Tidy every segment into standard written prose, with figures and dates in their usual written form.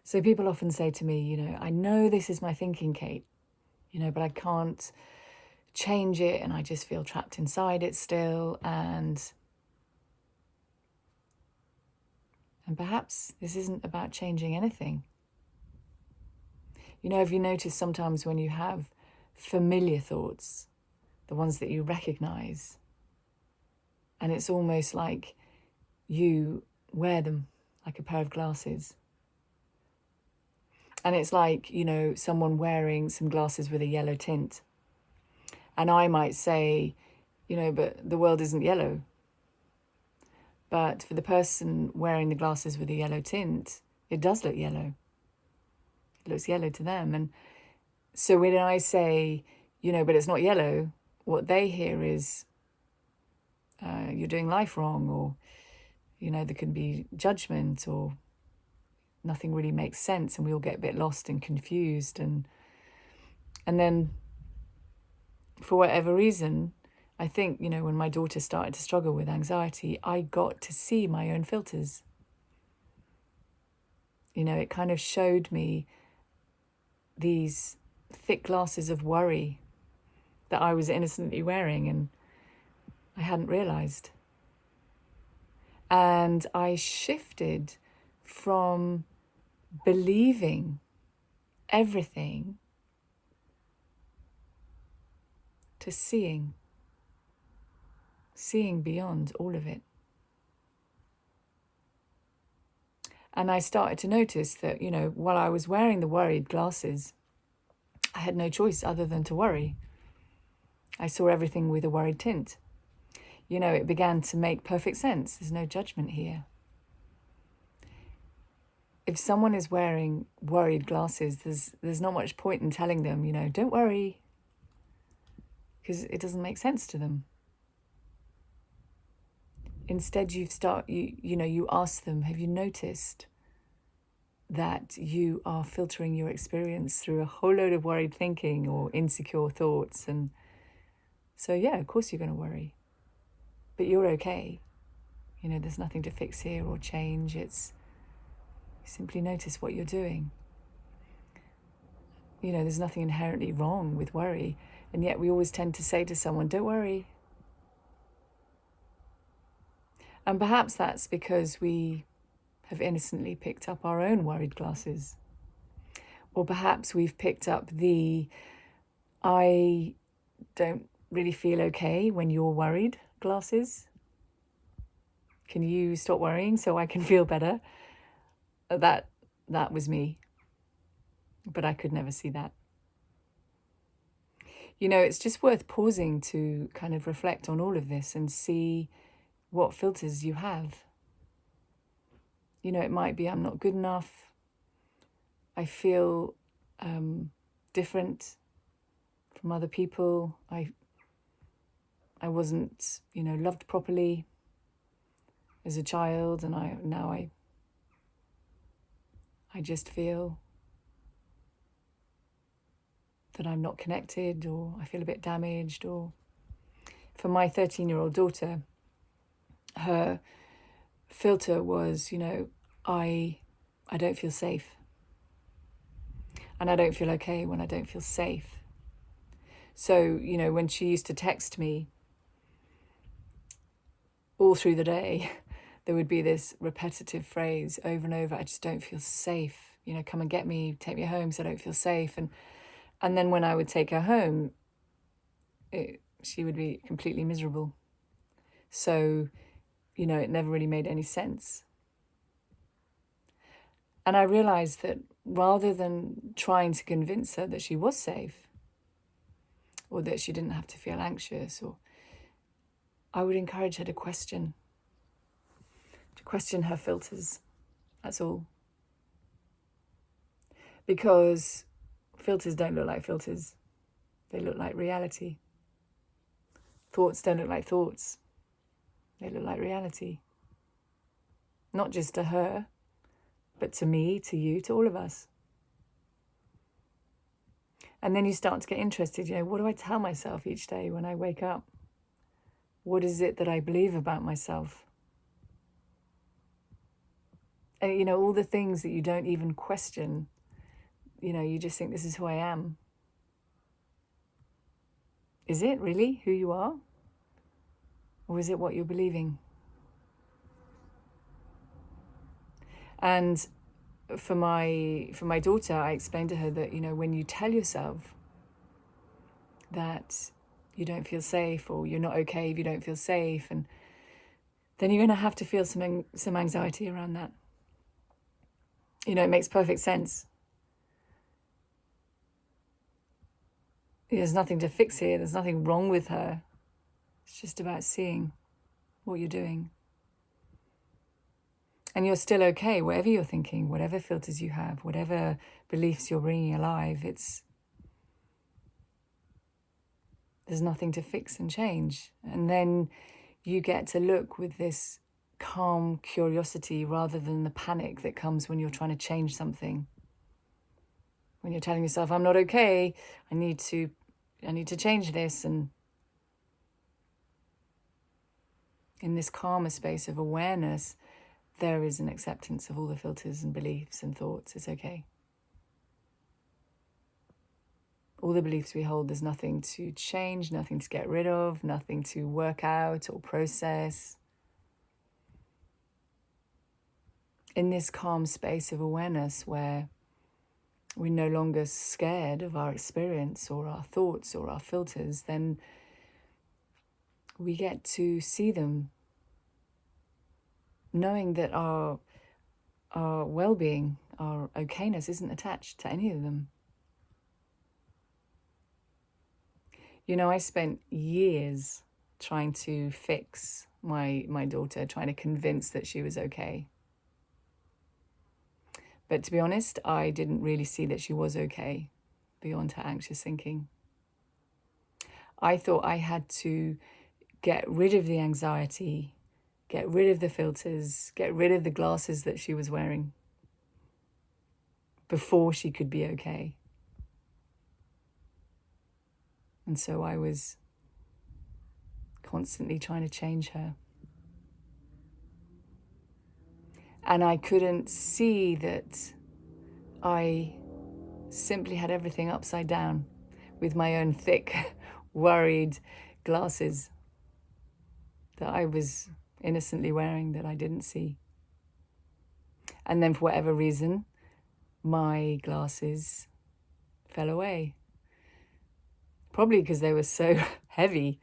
So people often say to me, I know this is my thinking, Kate, but I can't change it and I just feel trapped inside it still. And perhaps this isn't about changing anything. Have you noticed sometimes when you have familiar thoughts, the ones that you recognize, and it's almost like you wear them like a pair of glasses. And it's like, someone wearing some glasses with a yellow tint. And I might say, but the world isn't yellow. But for the person wearing the glasses with a yellow tint, it does look yellow. It looks yellow to them. And so when I say, but it's not yellow, what they hear is you're doing life wrong, or, there can be judgment, or nothing really makes sense, and we all get a bit lost and confused. And then for whatever reason, I think, when my daughter started to struggle with anxiety, I got to see my own filters. It kind of showed me these thick glasses of worry that I was innocently wearing and I hadn't realized. And I shifted from believing everything to seeing beyond all of it. And I started to notice that, while I was wearing the worried glasses, I had no choice other than to worry. I saw everything with a worried tint. It began to make perfect sense. There's no judgment here. If someone is wearing worried glasses, there's not much point in telling them, don't worry, because it doesn't make sense to them. Instead, you ask them, have you noticed that you are filtering your experience through a whole load of worried thinking or insecure thoughts? And so, yeah, of course you're going to worry, but you're okay. There's nothing to fix here or change. It's simply notice what you're doing. There's nothing inherently wrong with worry, and yet we always tend to say to someone, don't worry. And perhaps that's because we have innocently picked up our own worried glasses. Or perhaps we've picked up the I don't really feel okay when you're worried glasses. Can you stop worrying so I can feel better? That was me. But I could never see that. It's just worth pausing to kind of reflect on all of this and see what filters you have. It might be I'm not good enough. I feel different from other people. I wasn't, loved properly as a child, and I just feel that I'm not connected, or I feel a bit damaged. Or for my 13-year-old daughter, her filter was, I don't feel safe. And I don't feel okay when I don't feel safe. So, when she used to text me all through the day, there would be this repetitive phrase over and over, I just don't feel safe. Come and get me, take me home, so I don't feel safe. And then when I would take her home, she would be completely miserable. So, it never really made any sense. And I realized that rather than trying to convince her that she was safe, or that she didn't have to feel anxious, or I would encourage her to question her filters. That's all. Because filters don't look like filters. They look like reality. Thoughts don't look like thoughts. They look like reality. Not just to her, but to me, to you, to all of us. And then you start to get interested, what do I tell myself each day when I wake up? What is it that I believe about myself? And, you know, all the things that you don't even question, you know, you just think, this is who I am. Is it really who you are? Or is it what you're believing? And for my daughter, I explained to her that, you know, when you tell yourself that you don't feel safe, or you're not okay if you don't feel safe, and then you're going to have to feel some anxiety around that. You know, it makes perfect sense. There's nothing to fix here. There's nothing wrong with her. It's just about seeing what you're doing. And you're still okay, whatever you're thinking, whatever filters you have, whatever beliefs you're bringing alive, there's nothing to fix and change. And then you get to look with this calm curiosity rather than the panic that comes when you're trying to change something. When you're telling yourself, I'm not okay, I need to change this. And in this calmer space of awareness, there is an acceptance of all the filters and beliefs and thoughts. It's okay. All the beliefs we hold, there's nothing to change, nothing to get rid of, nothing to work out or process. In this calm space of awareness where we're no longer scared of our experience or our thoughts or our filters, then we get to see them, knowing that our well-being, our okayness isn't attached to any of them. You know, I spent years trying to fix my daughter, trying to convince that she was okay. But to be honest, I didn't really see that she was okay beyond her anxious thinking. I thought I had to get rid of the anxiety, get rid of the filters, get rid of the glasses that she was wearing before she could be okay. And so I was constantly trying to change her. And I couldn't see that I simply had everything upside down with my own thick, worried glasses that I was innocently wearing that I didn't see. And then for whatever reason, my glasses fell away. Probably because they were so heavy,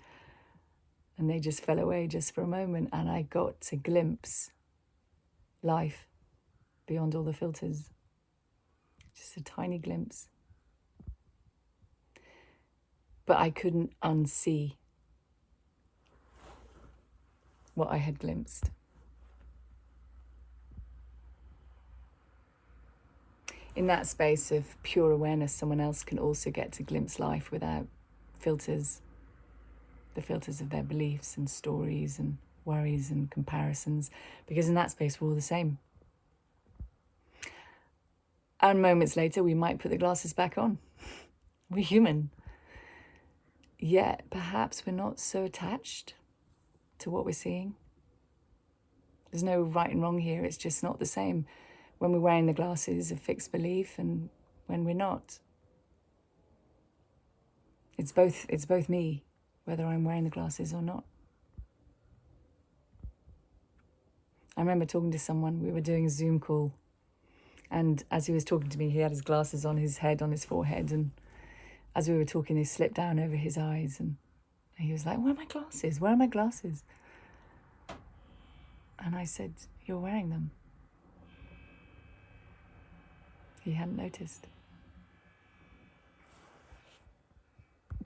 and they just fell away just for a moment, and I got to glimpse life beyond all the filters. Just a tiny glimpse. But I couldn't unsee what I had glimpsed. In that space of pure awareness, someone else can also get to glimpse life without filters, the filters of their beliefs and stories and worries and comparisons, because in that space we're all the same. And moments later we might put the glasses back on. We're human. Yet perhaps we're not so attached to what we're seeing. There's no right and wrong here. It's just not the same when we're wearing the glasses of fixed belief and when we're not. It's both me, whether I'm wearing the glasses or not. I remember talking to someone, we were doing a Zoom call, and as he was talking to me, he had his glasses on his head, on his forehead, and as we were talking, they slipped down over his eyes, and he was like, where are my glasses? Where are my glasses? And I said, you're wearing them. He hadn't noticed.